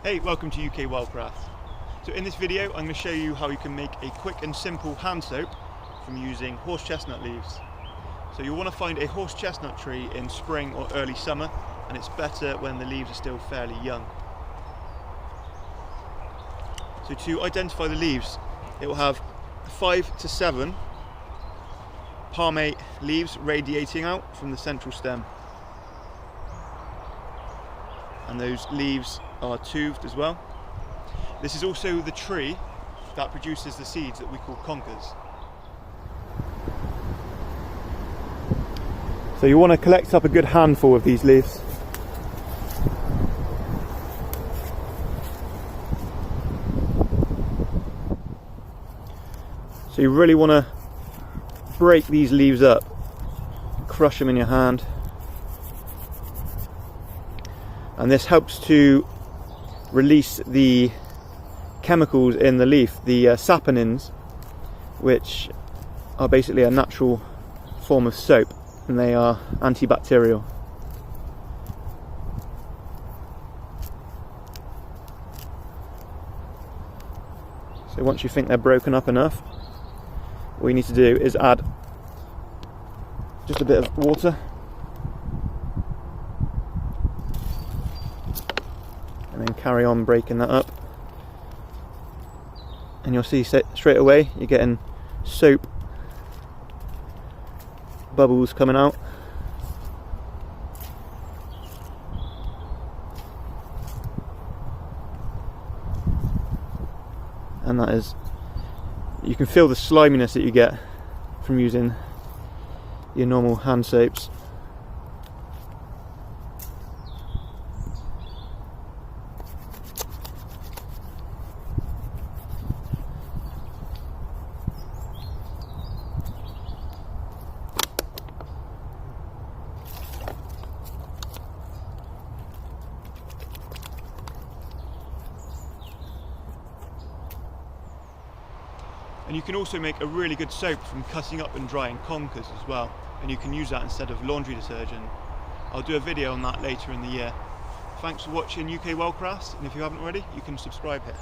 Hey, welcome to UK Wildcraft. So in this video I'm going to show you how you can make a quick and simple hand soap from using horse chestnut leaves. So you'll want to find a horse chestnut tree in spring or early summer, and it's better when the leaves are still fairly young. So to identify the leaves, it will have 5 to 7 palmate leaves radiating out from the central stem. And those leaves are toothed as well. This is also the tree that produces the seeds that we call conkers. So you want to collect up a good handful of these leaves. So you really want to break these leaves up, crush them in your hand. And this helps to release the chemicals in the leaf, the saponins, which are basically a natural form of soap, and they are antibacterial. So once you think they're broken up enough, all you need to do is add just a bit of water. And then carry on breaking that up, and you'll see straight away you're getting soap bubbles coming out. And that is, you can feel the sliminess that you get from using your normal hand soaps. And you can also make a really good soap from cutting up and drying conkers as well, and you can use that instead of laundry detergent. I'll do a video on that later in the year. Thanks for watching UK Wildcraft, and if you haven't already, you can subscribe here.